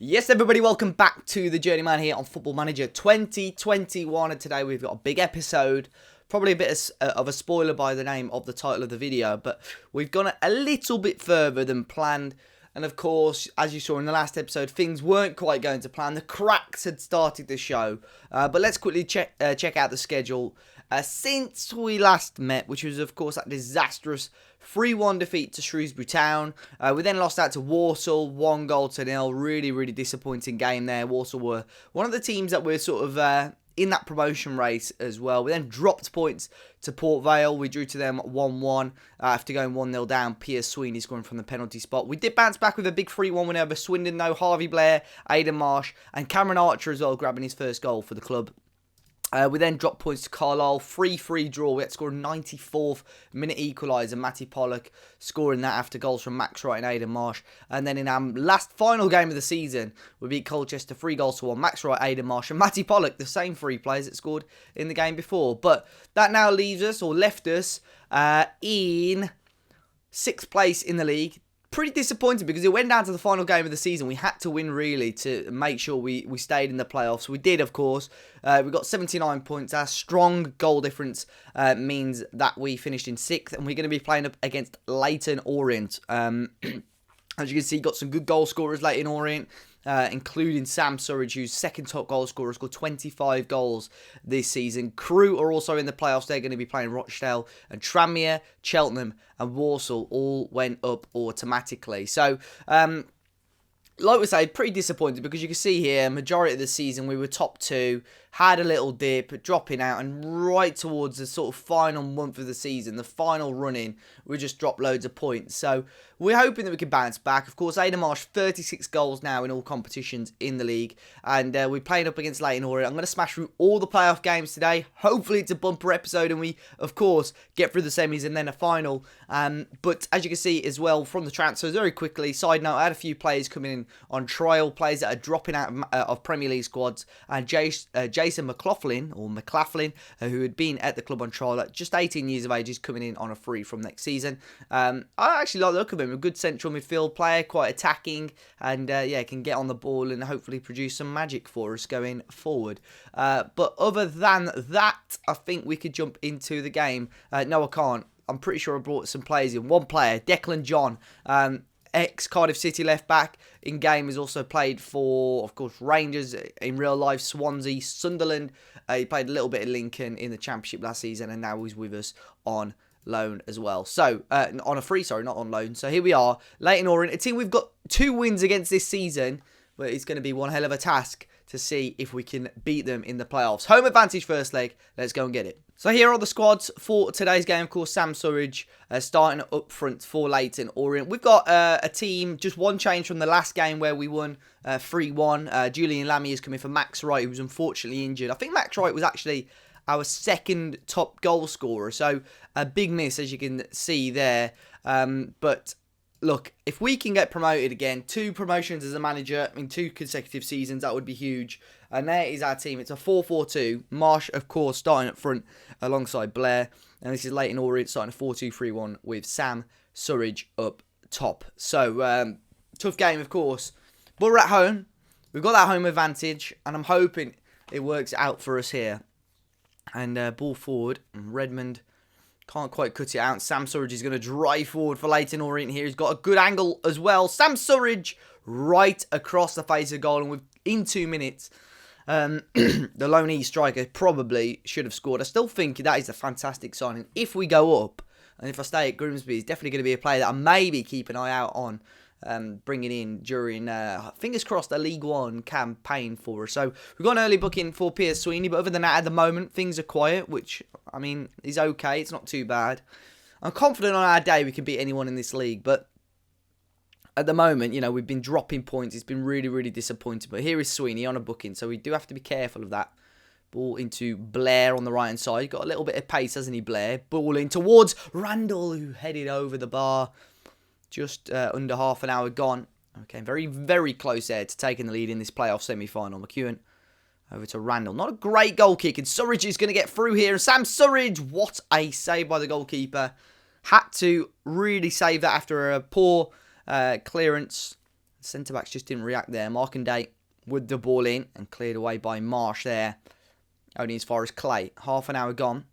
Yes, everybody, welcome back to the Journeyman here on Football Manager 2021. And today we've got a big episode. Probably a bit of a spoiler by the name of the title of the video, but we've gone a little bit further than planned. And of course, as you saw in the last episode, things weren't quite going to plan. The cracks had started to show. But let's quickly check out the schedule. Since we last met, which was, of course, that disastrous 3-1 defeat to Shrewsbury Town. We then lost out to Walsall, 1-0. Really, really disappointing game there. Walsall were one of the teams that were sort of in that promotion race as well. We then dropped points to Port Vale. We drew to them 1-1 after going 1-0 down. Piers Sweeney scoring from the penalty spot. We did bounce back with a big 3-1 win over Swindon, though. Harvey Blair, Aidan Marsh, and Cameron Archer as well, grabbing his first goal for the club. We then dropped points to Carlisle, 3-3 draw. We had to score a 94th minute equaliser. Matty Pollock scoring that after goals from Max Wright and Aidan Marsh. And then in our final game of the season, we beat Colchester 3-1. Max Wright, Aidan Marsh and Matty Pollock, the same three players that scored in the game before. But that now leaves us, or left us, in 6th place in the league. Pretty disappointed because it went down to the final game of the season. We had to win, really, to make sure we stayed in the playoffs. We did, of course. We got 79 points. Our strong goal difference means that we finished in 6th, and we're going to be playing up against Leyton Orient. As you can see, got some good goal scorers, Leyton Orient, including Sam Surridge, who's second top goal scorer, scored 25 goals this season. Crewe are also in the playoffs. They're going to be playing Rochdale, and Tranmere, Cheltenham and Walsall all went up automatically. So, like we say, pretty disappointed because you can see here, majority of the season we were top 2, had a little dip, dropping out, and right towards the sort of final month of the season, the final run-in, we just dropped loads of points. So we're hoping that we can bounce back. Of course, Aidan Marsh, 36 goals now in all competitions in the league, and we're playing up against Leyton Orient. I'm going to smash through all the playoff games today. Hopefully it's a bumper episode, and we, of course, get through the semis and then a final. But as you can see as well from the transfers, very quickly, side note, I had a few players coming in on trial, players that are dropping out of Premier League squads, and Jason McLaughlin, who had been at the club on trial at just 18 years of age, is coming in on a free from next season. I actually like the look of him. A good central midfield player, quite attacking, and can get on the ball and hopefully produce some magic for us going forward. But other than that, I think we could jump into the game. No, I can't. I'm pretty sure I brought some players in. One player, Declan John, ex-Cardiff City left-back, in-game has also played for, of course, Rangers, in real life, Swansea, Sunderland. He played a little bit of Lincoln in the Championship last season, and now he's with us on loan as well. So, on a free, sorry, not on loan. So here we are, Leyton Orient, a team we've got 2 wins against this season, but it's going to be one hell of a task to see if we can beat them in the playoffs. Home advantage first leg. Let's go and get it. So here are the squads for today's game. Of course, Sam Surridge starting up front for Leyton Orient. We've got a team, just one change from the last game where we won 3-1. Julian Lammy is coming for Max Wright, who was unfortunately injured. I think Max Wright was actually our second top goal scorer. So a big miss, as you can see there. But look, if we can get promoted again, 2 promotions as a manager in 2 consecutive seasons, that would be huge. And there is our team. It's a 4-4-2. Marsh, of course, starting up front alongside Blair. And this is Leyton Orient starting a 4-2-3-1 with Sam Surridge up top. So, tough game, of course. But we're at home. We've got that home advantage. And I'm hoping it works out for us here. And ball forward. Redmond can't quite cut it out. Sam Surridge is going to drive forward for Leyton Orient here. He's got a good angle as well. Sam Surridge right across the face of goal. And within 2 minutes, the loanee striker probably should have scored. I still think that is a fantastic signing. If we go up, and if I stay at Grimsby, he's definitely going to be a player that I maybe keep an eye out on. Bringing in during, fingers crossed, a League One campaign for us. So we've got an early booking for Piers Sweeney, but other than that, at the moment, things are quiet, which, I mean, is okay. It's not too bad. I'm confident on our day we can beat anyone in this league, but at the moment, you know, we've been dropping points. It's been really, really disappointing. But here is Sweeney on a booking, so we do have to be careful of that. Ball into Blair on the right-hand side. Got a little bit of pace, hasn't he, Blair? Ball in towards Randall, who headed over the bar. Just under half an hour gone. Okay, very, very close there to taking the lead in this playoff semi-final. McEwen over to Randall. Not a great goal kick, and Surridge is going to get through here. And Sam Surridge, what a save by the goalkeeper. Had to really save that after a poor clearance. Centre-backs just didn't react there. Markandale with the ball in and cleared away by Marsh there. Only as far as Clay. Half an hour gone.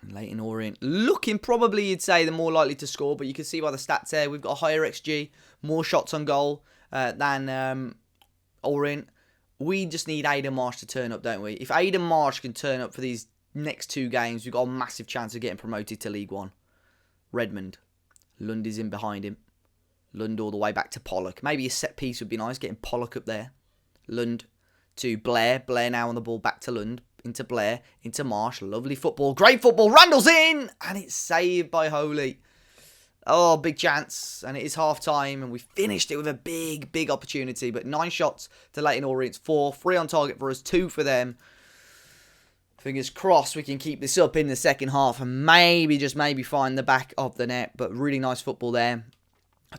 Leyton Orient looking probably, you'd say, the more likely to score, but you can see by the stats there, we've got a higher XG, more shots on goal than Orient. We just need Aidan Marsh to turn up, don't we? If Aidan Marsh can turn up for these next 2 games, we've got a massive chance of getting promoted to League One. Redmond. Lund is in behind him. Lund all the way back to Pollock. Maybe a set piece would be nice, getting Pollock up there. Lund to Blair. Blair now on the ball, back to Lund. Into Blair, into Marsh. Lovely football, great football. Randall's in! And it's saved by Holy. Oh, big chance. And it is half-time, and we finished it with a big, big opportunity. But 9 shots to Leyton Orient's 4. 3 on target for us, 2 for them. Fingers crossed we can keep this up in the second half and maybe, just maybe, find the back of the net. But really nice football there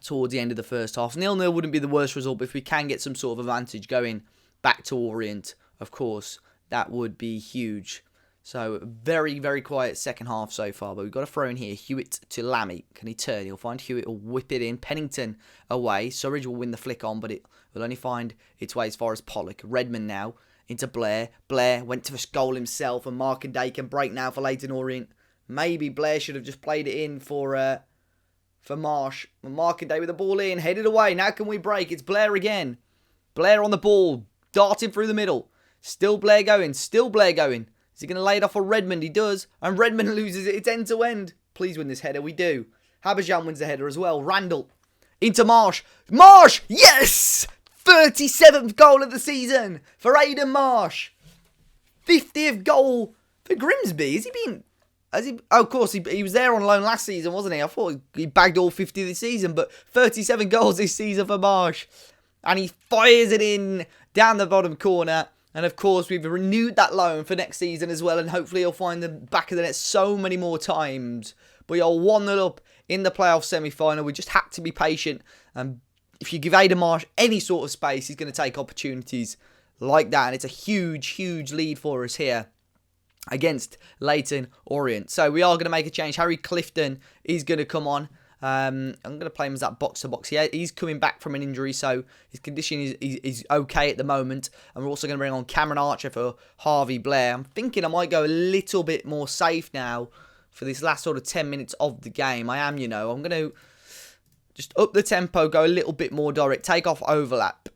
towards the end of the first half. 0-0 wouldn't be the worst result, but if we can get some sort of advantage going back to Orient, of course, that would be huge. So, very, very quiet second half so far. But we've got a throw in here. Hewitt to Lammy. Can he turn? He'll find Hewitt. Will whip it in. Pennington away. Surridge will win the flick on, but it will only find its way as far as Pollock. Redmond now into Blair. Blair went to the goal himself, and Markandale can break now for Leyton Orient. Maybe Blair should have just played it in for Marsh. Markandale with the ball in. Headed away. Now can we break? It's Blair again. Blair on the ball. Darting through the middle. Still Blair going. Still Blair going. Is he going to lay it off for Redmond? He does. And Redmond loses it. It's end to end. Please win this header. We do. Haberjan wins the header as well. Randall. Into Marsh. Marsh! Yes! 37th goal of the season for Aidan Marsh. 50th goal for Grimsby. Has he been... Oh, of course, he was there on loan last season, wasn't he? I thought he bagged all 50 this season, but 37 goals this season for Marsh. And he fires it in down the bottom corner. And, of course, we've renewed that loan for next season as well. And hopefully he'll find the back of the net so many more times. But you're 1-0 up in the playoff semi-final. We just had to be patient. And if you give Aidan Marsh any sort of space, he's going to take opportunities like that. And it's a huge, huge lead for us here against Leyton Orient. So we are going to make a change. Harry Clifton is going to come on. I'm going to play him as that box-to-box. He's coming back from an injury, so his condition is okay at the moment. And we're also going to bring on Cameron Archer for Harvey Blair. I'm thinking I might go a little bit more safe now for this last sort of 10 minutes of the game. I am, I'm going to just up the tempo, go a little bit more direct, take off overlap,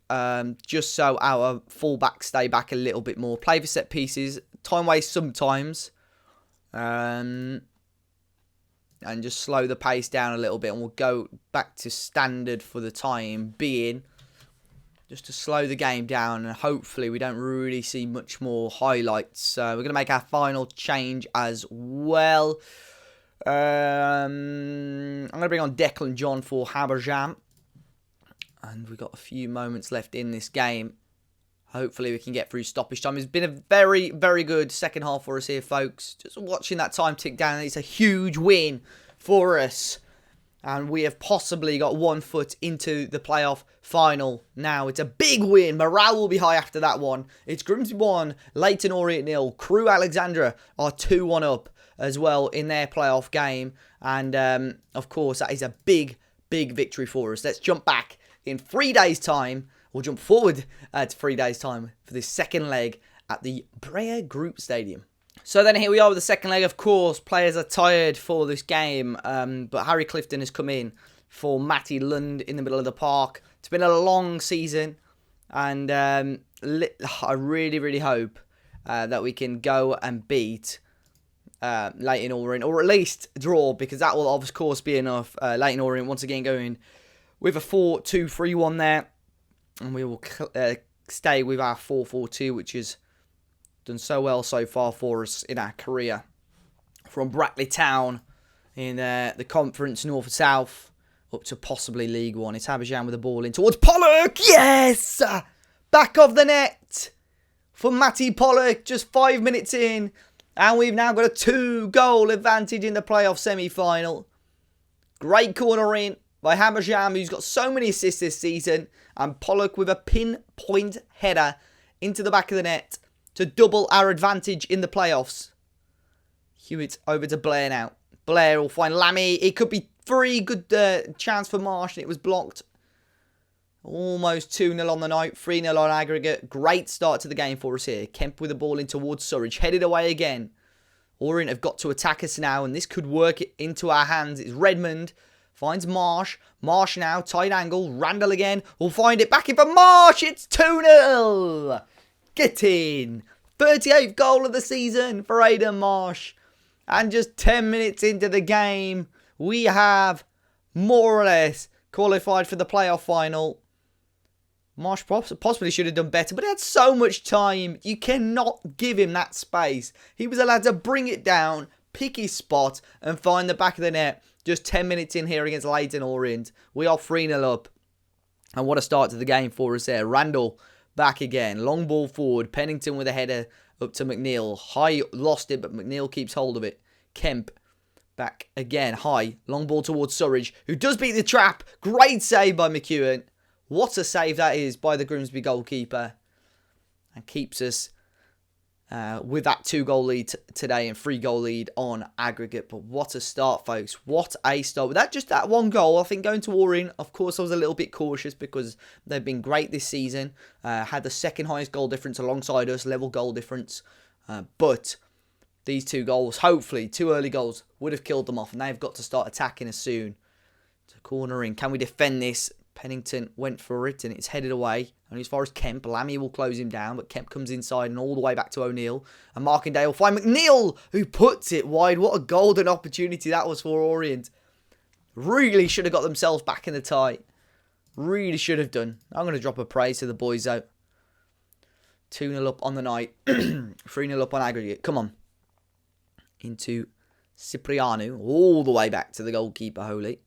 just so our fullbacks stay back a little bit more. Play for set pieces, time waste sometimes. And just slow the pace down a little bit. And we'll go back to standard for the time being. Just to slow the game down. And hopefully we don't really see much more highlights. We're going to make our final change as well. I'm going to bring on Declan John for Haberjan. And we've got a few moments left in this game. Hopefully we can get through stoppage time. It's been a very, very good second half for us here, folks. Just watching that time tick down. It's a huge win for us. And we have possibly got 1 foot into the playoff final now. It's a big win. Morale will be high after that one. It's Grimsby 1, Leyton Orient 0. Crewe Alexandra are 2-1 up as well in their playoff game. And, of course, that is a big, big victory for us. Let's jump back in 3 days' time. We'll jump forward to 3 days' time for this second leg at the Brea Group Stadium. So then here we are with the second leg. Of course, players are tired for this game. But Harry Clifton has come in for Matty Lund in the middle of the park. It's been a long season. And I really, really hope that we can go and beat Leyton Orient. Or at least draw, because that will, of course, be enough. Leyton Orient once again going with a 4-2-3-1 there. And we will stay with our 4-4-2, which has done so well so far for us in our career. From Brackley Town in the Conference North and South up to possibly League One. It's Haberjan with the ball in towards Pollock. Yes! Back of the net for Matty Pollock. Just 5 minutes in. And we've now got a 2-goal advantage in the playoff semi-final. Great corner in by Haberjan, who's got so many assists this season. And Pollock with a pinpoint header into the back of the net to double our advantage in the playoffs. Hewitt over to Blair now. Blair will find Lammy. It could be free. Good chance for Marsh, and it was blocked. Almost 2-0 on the night, 3-0 on aggregate. Great start to the game for us here. Kemp with the ball in towards Surridge, headed away again. Orient have got to attack us now, and this could work into our hands. It's Redmond, finds Marsh. Marsh now, tight angle. Randall again, will find it back in for Marsh. It's 2-0. Get in. 38th goal of the season for Aidan Marsh. And just 10 minutes into the game, we have more or less qualified for the playoff final. Marsh possibly should have done better, but he had so much time. You cannot give him that space. He was allowed to bring it down, pick his spot, and find the back of the net. Just 10 minutes in here against Leyton Orient. We are 3-0 up. And what a start to the game for us there. Randall back again. Long ball forward. Pennington with a header up to McNeil. High lost it, but McNeil keeps hold of it. Kemp back again. High. Long ball towards Surridge, who does beat the trap. Great save by McEwen. What a save that is by the Grimsby goalkeeper. And keeps us with that 2-goal lead today and 3-goal lead on aggregate. But what a start, folks. What a start. With just that 1 goal, I think going to Orient, of course, I was a little bit cautious because they've been great this season. Had the second highest goal difference alongside us, level goal difference. But these 2 goals, hopefully, 2 early goals, would have killed them off. And they've got to start attacking us soon. To corner in. Can we defend this? Pennington went for it and it's headed away. Only as far as Kemp. Lammy will close him down, but Kemp comes inside and all the way back to O'Neill. And Markindale will find McNeil, who puts it wide. What a golden opportunity that was for Orient. Really should have got themselves back in the tie. Really should have done. I'm going to drop a praise to the boys though. 2-0 up on the night. 3-0 up on aggregate. Come on. Into Cipriano. All the way back to the goalkeeper, Holy.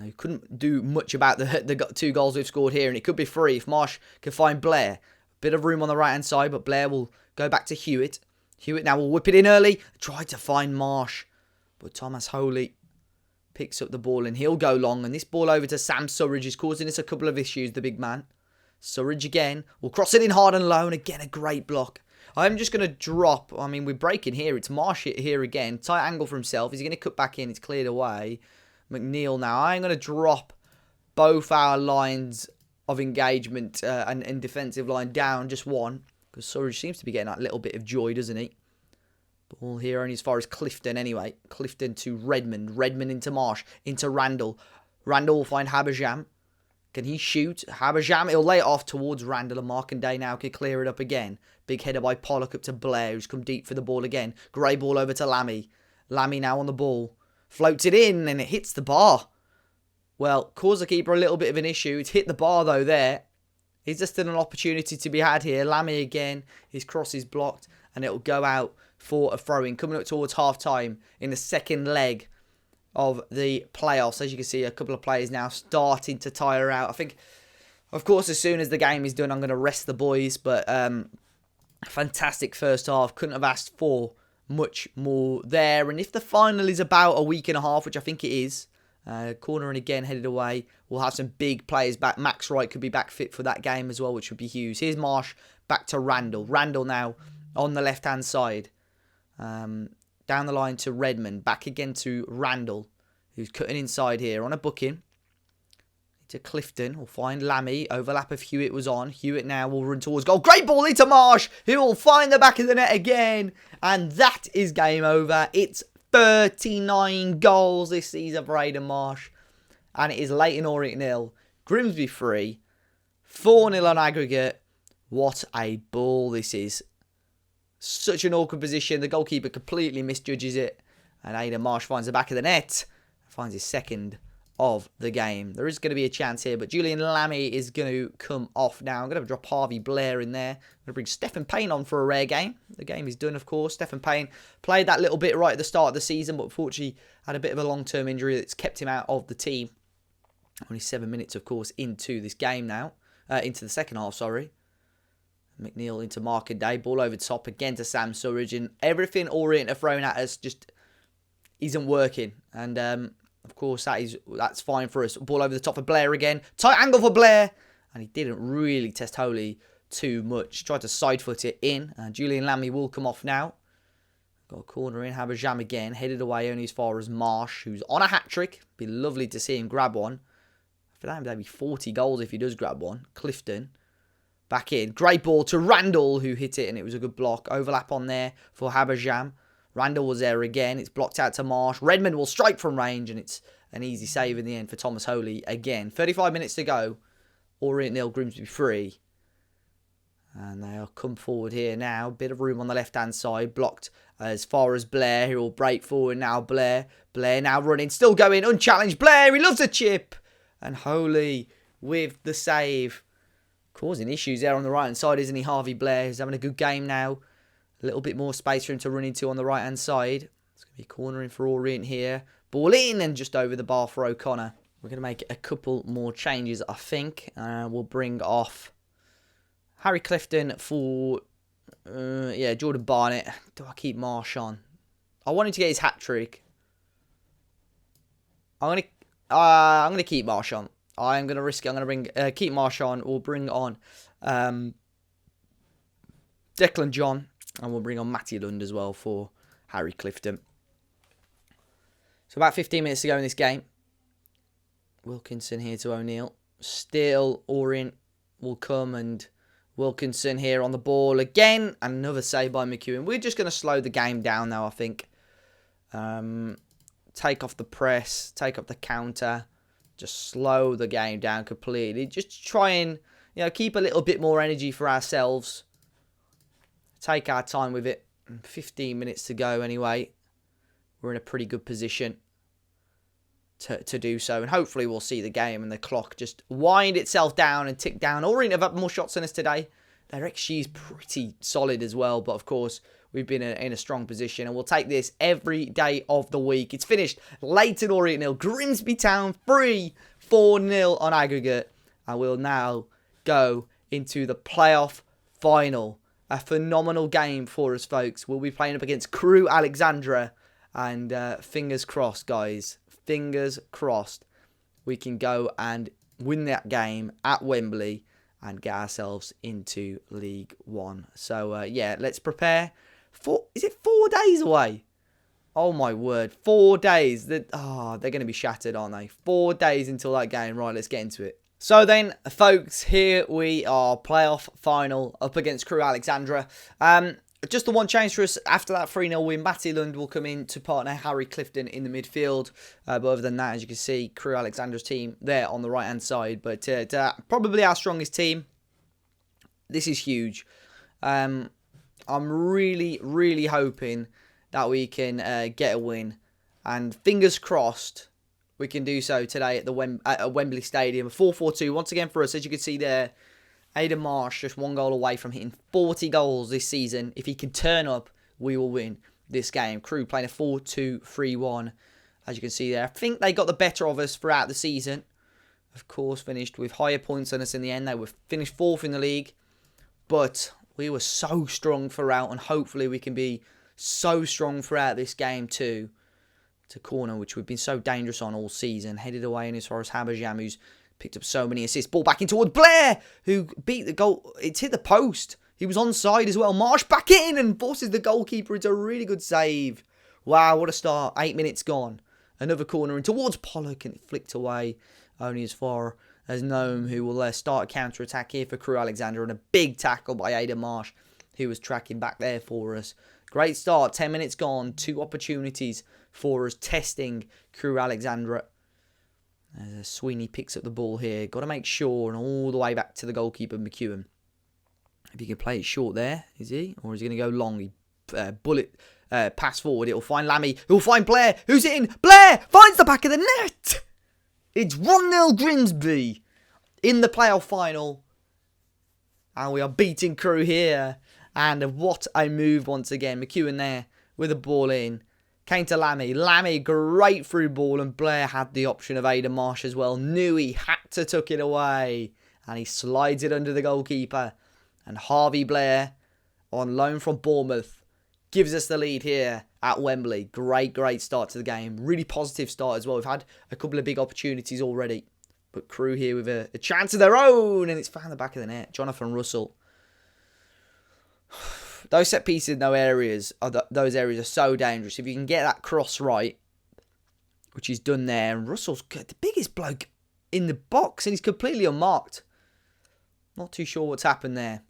You couldn't do much about the 2 goals we've scored here, and it could be 3 if Marsh can find Blair. Bit of room on the right-hand side, but Blair will go back to Hewitt. Hewitt now will whip it in early. Try to find Marsh, but Thomas Holy picks up the ball, and he'll go long. And this ball over to Sam Surridge is causing us a couple of issues, the big man. Surridge again will cross it in hard and low, and again a great block. I'm just going to drop. I mean, we're breaking here. It's Marsh here again. Tight angle for himself. Is he going to cut back in? It's cleared away. McNeil now. I'm going to drop both our lines of engagement and defensive line down just one. Because Surridge seems to be getting that little bit of joy, doesn't he? Ball here only as far as Clifton anyway. Clifton to Redmond. Redmond into Marsh. Into Randall. Randall will find Habajam. Can he shoot? Habajam, he'll lay it off towards Randall. And Markindale now can clear it up again. Big header by Pollock up to Blair, who's come deep for the ball again. Grey ball over to Lammy. Lammy now on the ball. Floats it in and it hits the bar. Well, caused the keeper a little bit of an issue. It's hit the bar though there. Is there still an opportunity to be had here? Lammy again. His cross is blocked and it'll go out for a throw-in. Coming up towards half-time in the second leg of the playoffs. As you can see, a couple of players now starting to tire out. I think, of course, as soon as the game is done, I'm going to rest the boys. But fantastic first half. Couldn't have asked for much more there. And if the final is about a week and a half, which I think it is, corner and again headed away, we'll have some big players back. Max Wright could be back fit for that game as well, which would be huge. Here's Marsh back to Randall. Randall now on the left-hand side. Down the line to Redmond. Back again to Randall, who's cutting inside here on a booking. To Clifton. We'll find Lammy. Overlap of Hewitt was on. Hewitt now will run towards goal. Great ball into Marsh, who will find the back of the net again. And that is game over. It's 39 goals this season for Aidan Marsh. And it is Leyton Orient 0. Grimsby 3. 4-0 on aggregate. What a ball this is. Such an awkward position. The goalkeeper completely misjudges it. And Aidan Marsh finds the back of the net. Finds his second of the game. There is going to be a chance here, but Julian Lammy is going to come off now. I'm going to drop Harvey Blair in there. I'm going to bring Stephen Payne on for a rare game. The game is done, of course. Stephen Payne played that little bit right at the start of the season, but unfortunately had a bit of a long-term injury that's kept him out of the team. Only 7 minutes, of course, into this game now. Into the second half, sorry. McNeil into Markindale. Ball over top again to Sam Surridge. And everything Orient are throwing at us just isn't working. And of course, that's fine for us. Ball over the top for Blair again. Tight angle for Blair. And he didn't really test Holy too much. Tried to side foot it in. Julian Lammy will come off now. Got a corner in. Habajam again. Headed away only as far as Marsh, who's on a hat-trick. Be lovely to see him grab one. For that, maybe 40 goals if he does grab one. Clifton. Back in. Great ball to Randall, who hit it, and it was a good block. Overlap on there for Habajam. Randall was there again. It's blocked out to Marsh. Redmond will strike from range, and it's an easy save in the end for Thomas Holy again. 35 minutes to go. Orient 0, Grimsby 3. And they'll come forward here now. Bit of room on the left-hand side. Blocked as far as Blair, who will break forward now. Blair now running. Still going. Unchallenged. Blair, he loves a chip. And Holy with the save. Causing issues there on the right-hand side, isn't he? Harvey Blair is having a good game now. A little bit more space for him to run into on the right-hand side. It's going to be cornering for Orient here. Ball in and just over the bar for O'Connor. We're going to make a couple more changes, I think. We'll bring off Harry Clifton for, Jordan Barnett. Do I keep Marsh on? I want him to get his hat-trick. I'm going to keep Marsh on. I'm going to risk it. I'm going to keep Marsh on. We'll bring on Declan John. And we'll bring on Matty Lund as well for Harry Clifton. So about 15 minutes to go in this game. Wilkinson here to O'Neill. Still Orient will come, and Wilkinson here on the ball again. Another save by McEwen. We're just going to slow the game down now, I think. Take off the press. Take off the counter. Just slow the game down completely. Just try and, keep a little bit more energy for ourselves. Take our time with it. 15 minutes to go anyway. We're in a pretty good position to do so. And hopefully we'll see the game and the clock just wind itself down and tick down. Orient have had more shots than us today. Their XG is pretty solid as well. But of course, we've been in a strong position. And we'll take this every day of the week. It's finished. Leighton Orient 0. Grimsby Town 3. 4-0 on aggregate. And we'll now go into the playoff final. A phenomenal game for us, folks. We'll be playing up against Crewe Alexandra. And fingers crossed, guys. Fingers crossed. We can go and win that game at Wembley and get ourselves into League One. So, let's prepare. Is it 4 days away? Oh, my word. 4 days. They're going to be shattered, aren't they? 4 days until that game. Right, let's get into it. So then, folks, here we are, playoff final up against Crewe Alexandra. Just the one change for us after that 3-0 win. Matty Lund will come in to partner Harry Clifton in the midfield. But other than that, as you can see, Crewe Alexandra's team there on the right-hand side. But probably our strongest team. This is huge. I'm really, really hoping that we can get a win. And fingers crossed, we can do so today at Wembley Stadium. 4-4-2 once again for us, as you can see there. Aidan Marsh just 1 goal away from hitting 40 goals this season. If he can turn up, we will win this game. Crewe playing a 4-2-3-1, as you can see there. I think they got the better of us throughout the season. Of course, finished with higher points than us in the end. They were finished 4th in the league. But we were so strong throughout, and hopefully we can be so strong throughout this game too. To corner, which we've been so dangerous on all season. Headed away in as far as Habajam, who's picked up so many assists. Ball back in towards Blair, who beat the goal. It's hit the post. He was onside as well. Marsh back in and forces the goalkeeper into a really good save. Wow, what a start. 8 minutes gone. Another corner in towards Pollock, and it flicked away only as far as Noam, who will start a counter-attack here for Crewe Alexandra, and a big tackle by Aidan Marsh, who was tracking back there for us. Great start. 10 minutes gone. 2 opportunities for us testing Crewe Alexandra. As Sweeney picks up the ball here. Got to make sure, and all the way back to the goalkeeper, McEwen. If he can play it short there, is he? Or is he going to go long? He pass forward. It'll find Lammy. He'll find Blair. Who's it in? Blair finds the back of the net. It's 1-0 Grimsby in the playoff final. And we are beating Crewe here. And what a move once again. McEwen there with the ball in. Came to Lammy. Lammy, great through ball. And Blair had the option of Aidan Marsh as well. Knew he had to tuck it away. And he slides it under the goalkeeper. And Harvey Blair, on loan from Bournemouth, gives us the lead here at Wembley. Great start to the game. Really positive start as well. We've had a couple of big opportunities already. But Crewe here with a chance of their own. And it's found the back of the net. Jonathan Russell. Those set pieces in those areas are so dangerous. If you can get that cross right, which he's done there, and Russell's good, the biggest bloke in the box and he's completely unmarked. Not too sure what's happened there.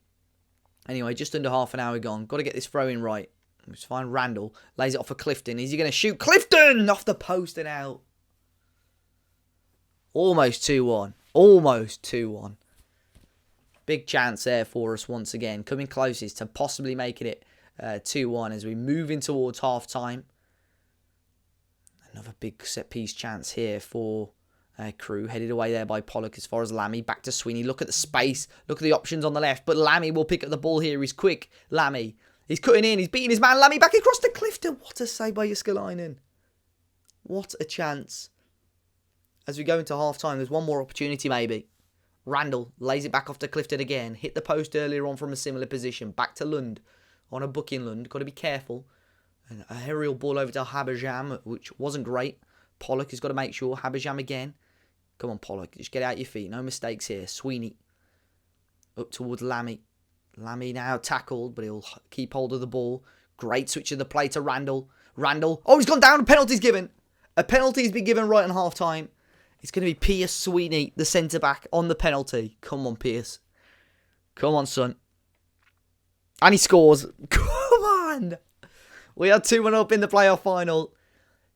Anyway, just under half an hour gone. Got to get this throw in right. Let's find Randall. Lays it off for Clifton. Is he going to shoot? Clifton! Off the post and out. Almost 2-1. Almost 2-1. Big chance there for us once again. Coming closest to possibly making it 2-1 as we move in towards half-time. Another big set-piece chance here for Crew. Headed away there by Pollock as far as Lammy. Back to Sweeney. Look at the space. Look at the options on the left. But Lammy will pick up the ball here. He's quick. Lammy. He's cutting in. He's beating his man. Lammy back across to Clifton. What a save by Jääskeläinen. What a chance. As we go into half-time, there's one more opportunity maybe. Randall lays it back off to Clifton again. Hit the post earlier on from a similar position. Back to Lund. On a booking Lund. Got to be careful. And a aerial ball over to Habajam, which wasn't great. Pollock has got to make sure. Habajam again. Come on, Pollock. Just get out your feet. No mistakes here. Sweeney. Up towards Lammy. Lammy now tackled, but he'll keep hold of the ball. Great switch of the play to Randall. Randall. Oh, he's gone down. A penalty's given. A penalty's been given right in half-time. It's going to be Pierce Sweeney, the centre-back, on the penalty. Come on, Pierce. Come on, son. And he scores. Come on. We are 2-1 up in the playoff final.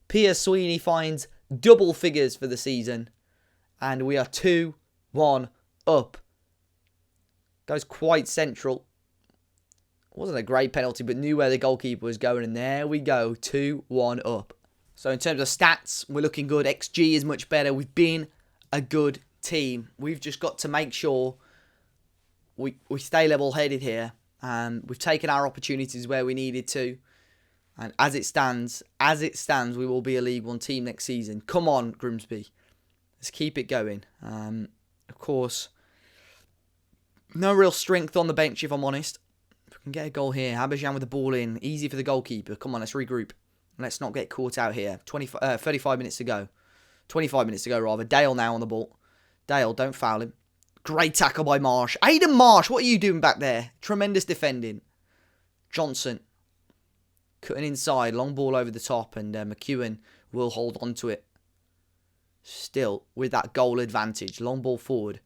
Pierce Sweeney finds double figures for the season. And we are 2-1 up. Goes quite central. Wasn't a great penalty, but knew where the goalkeeper was going. And there we go. 2-1 up. So in terms of stats, we're looking good. XG is much better. We've been a good team. We've just got to make sure we stay level-headed here. We've taken our opportunities where we needed to. And as it stands, we will be a League One team next season. Come on, Grimsby. Let's keep it going. Of course, no real strength on the bench, if I'm honest. If we can get a goal here. Habajam with the ball in. Easy for the goalkeeper. Come on, let's regroup. Let's not get caught out here. 35 minutes to go. 25 minutes to go, rather. Dale now on the ball. Dale, don't foul him. Great tackle by Marsh. Aidan Marsh, what are you doing back there? Tremendous defending. Johnson. Cutting inside. Long ball over the top. And McEwen will hold on to it. Still, with that goal advantage. Long ball forward.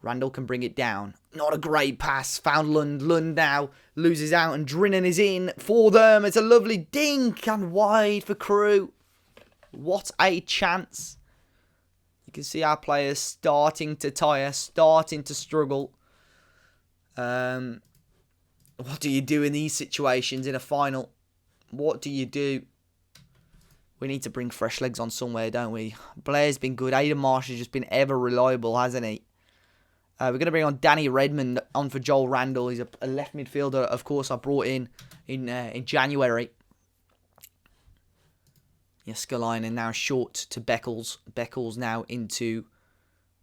Randall can bring it down. Not a great pass. Found Lund. Lund now loses out and Drinnen is in for them. It's a lovely dink and wide for Crew. What a chance. You can see our players starting to tire, starting to struggle. What do you do in these situations in a final? What do you do? We need to bring fresh legs on somewhere, don't we? Blair's been good. Aidan Marsh has just been ever reliable, hasn't he? We're going to bring on Danny Redmond on for Joel Randall. He's a left midfielder, of course, I brought in January. Jääskeläinen now short to Beckles. Beckles now into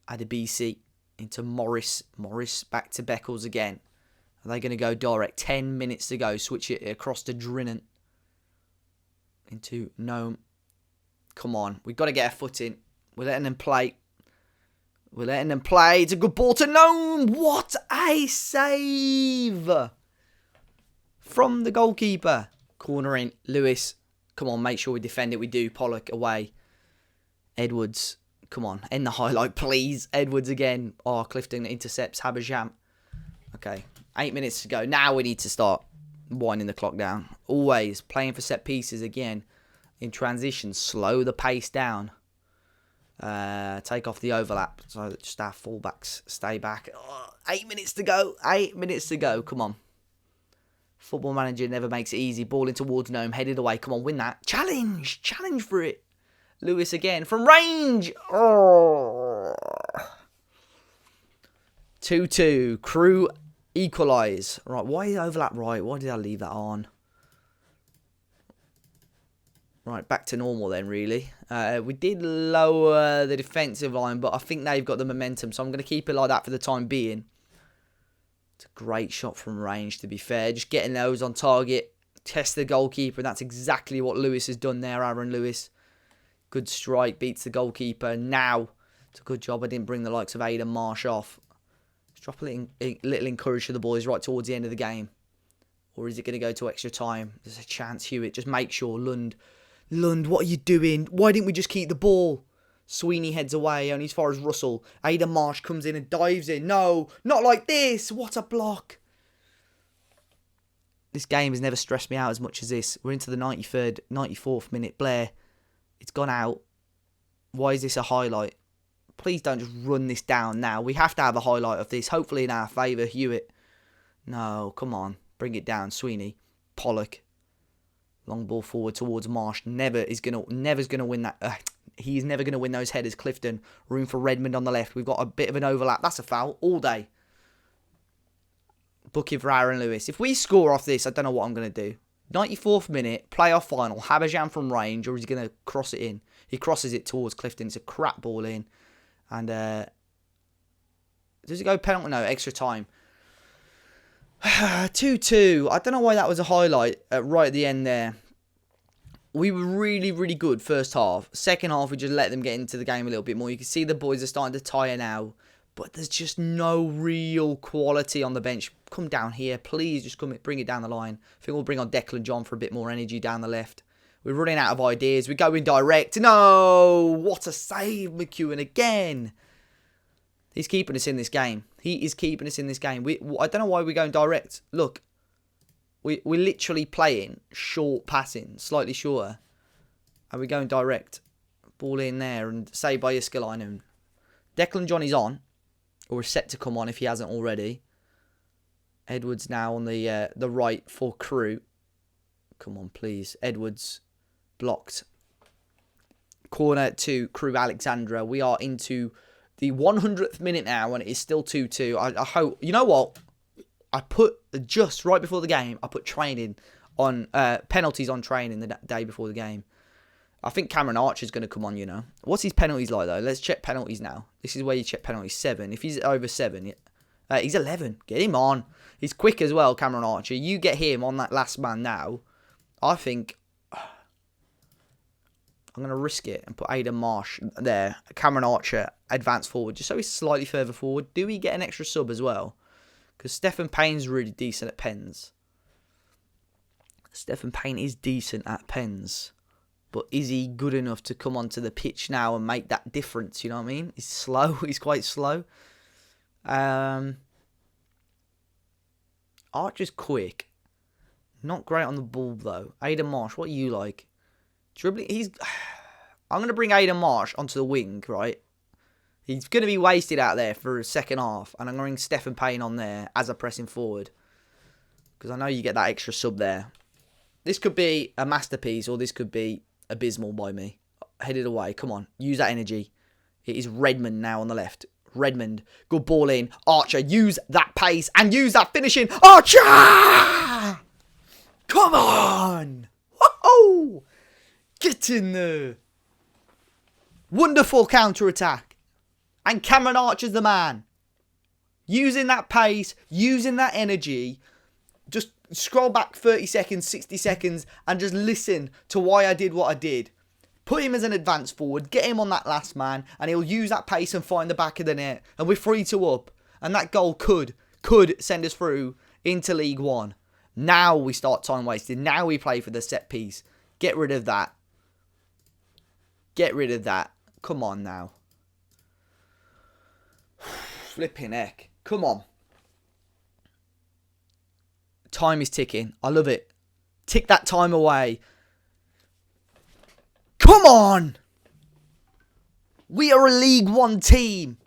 Adebisi, into Morris. Morris back to Beckles again. Are they going to go direct? 10 minutes to go. Switch it across to Drinnen. Into Nome. Come on. We've got to get a foot in. We're letting them play. We're letting them play. It's a good ball to Nome. What a save from the goalkeeper. Cornering. Lewis. Come on, make sure we defend it. We do. Pollock away. Edwards. Come on. End the highlight, please. Edwards again. Oh, Clifton intercepts Habajam. Okay. 8 minutes to go. Now we need to start winding the clock down. Always playing for set pieces again. In transition. Slow the pace down. Take off the overlap so that just our fullbacks stay back. 8 minutes to go. 8 minutes to go. Come on. Football Manager never makes it easy. Ball in towards Nome. Headed away. Come on, win that. Challenge. Challenge for it. Lewis again. From range. 2-2. Crew equalise. Right, why is overlap right? Why did I leave that on? Right, back to normal then, really. We did lower the defensive line, but I think they've got the momentum, so I'm going to keep it like that for the time being. It's a great shot from range, to be fair. Just getting those on target. Test the goalkeeper, and that's exactly what Lewis has done there, Aaron Lewis. Good strike, beats the goalkeeper. Now, it's a good job I didn't bring the likes of Aidan Marsh off. Let's drop a little encourage to the boys right towards the end of the game. Or is it going to go to extra time? There's a chance, Hewitt. Just make sure. Lund, what are you doing? Why didn't we just keep the ball? Sweeney heads away, only as far as Russell. Aidan Marsh comes in and dives in. No, not like this. What a block. This game has never stressed me out as much as this. We're into the 93rd, 94th minute. Blair, it's gone out. Why is this a highlight? Please don't just run this down now. We have to have a highlight of this. Hopefully in our favour. Hewitt. No, come on. Bring it down. Sweeney. Pollock. Long ball forward towards Marsh. Never's gonna win that. He's never going to win those headers. Clifton. Room for Redmond on the left. We've got a bit of an overlap. That's a foul. All day. Booking for Aaron Lewis. If we score off this, I don't know what I'm going to do. 94th minute. Playoff final. Haberjam from range. Or is he going to cross it in? He crosses it towards Clifton. It's a crap ball in. And does it go penalty? No, extra time. 2-2. I don't know why that was a highlight right at the end there. We were really, really good first half. Second half, we just let them get into the game a little bit more. You can see the boys are starting to tire now. But there's just no real quality on the bench. Come down here. Please just bring it down the line. I think we'll bring on Declan John for a bit more energy down the left. We're running out of ideas. We're going direct. No! What a save, McEwen again. He's keeping us in this game. He is keeping us in this game. I don't know why we're going direct. Look. We're literally playing short passing. Slightly shorter. And we're going direct. Ball in there and saved by Iskalainen. Declan John is on. Or is set to come on if he hasn't already. Edwards now on the right for Crew. Come on, please. Edwards blocked. Corner to Crew Alexandra. We are into the 100th minute now and it is still 2-2. I hope... You know what? I put, just right before the game, I put training on... penalties on training the day before the game. I think Cameron Archer's going to come on, you know. What's his penalties like, though? Let's check penalties now. This is where you check penalties. 7. If he's over 7, he's 11. Get him on. He's quick as well, Cameron Archer. You get him on that last man now. I think... I'm going to risk it and put Aidan Marsh there. Cameron Archer, advance forward. Just so he's slightly further forward. Do we get an extra sub as well? Because Stephen Payne's really decent at pens. Stephen Payne is decent at pens. But is he good enough to come onto the pitch now and make that difference? You know what I mean? He's slow. He's quite slow. Archer's quick. Not great on the ball, though. Aidan Marsh, what are you like? Dribbling. I'm going to bring Aidan Marsh onto the wing, right? He's going to be wasted out there for a second half. And I'm going to bring Stephen Payne on there as a pressing forward. Because I know you get that extra sub there. This could be a masterpiece or this could be abysmal by me. Headed away. Come on. Use that energy. It is Redmond now on the left. Redmond. Good ball in. Archer. Use that pace and use that finishing. Archer! Come on! Whoa! Get in there. Wonderful counter-attack. And Cameron Archer's the man. Using that pace. Using that energy. Just scroll back 30 seconds, 60 seconds, and just listen to why I did what I did. Put him as an advance forward, get him on that last man, and he'll use that pace and find the back of the net. And we're 3-2 up. And that goal could send us through into League One. Now we start time wasting. Now we play for the set piece. Get rid of that. Get rid of that. Come on now. Flipping heck. Come on. Time is ticking. I love it. Tick that time away. Come on! We are a League One team.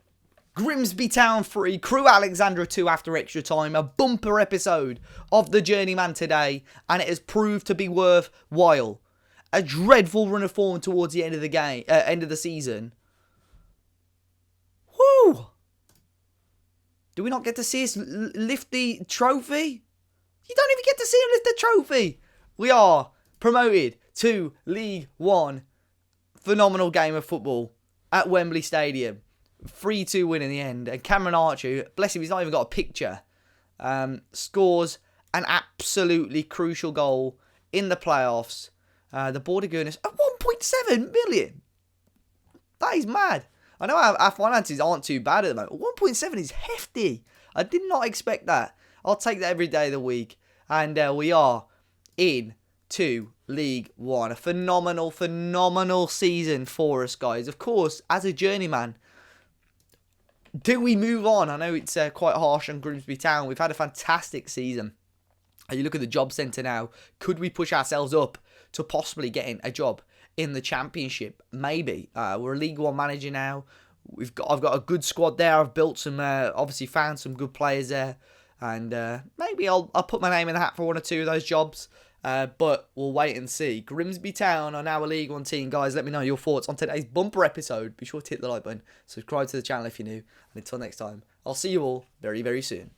Grimsby Town 3, Crew Alexandra 2 after extra time. A bumper episode of the Journeyman today. And it has proved to be worthwhile. A dreadful run of form towards the end of the game, end of the season. Woo! Do we not get to see us lift the trophy? You don't even get to see him lift the trophy. We are promoted to League One. Phenomenal game of football at Wembley Stadium. 3-2 win in the end. And Cameron Archer, bless him, he's not even got a picture. Scores an absolutely crucial goal in the playoffs. The Border Goodness at 1.7 million. That is mad. I know our finances aren't too bad at the moment. 1.7 is hefty. I did not expect that. I'll take that every day of the week. And we are in to League One. A phenomenal, phenomenal season for us, guys. Of course, as a journeyman, do we move on? I know it's quite harsh on Grimsby Town. We've had a fantastic season. You look at the job centre now. Could we push ourselves up to possibly getting a job in the Championship? Maybe. We're a League One manager now. I've got a good squad there. I've built some, obviously found some good players there. And maybe I'll put my name in the hat for one or two of those jobs. But we'll wait and see. Grimsby Town are now a League One team. Guys, let me know your thoughts on today's bumper episode. Be sure to hit the like button. Subscribe to the channel if you're new. And until next time, I'll see you all very, very soon.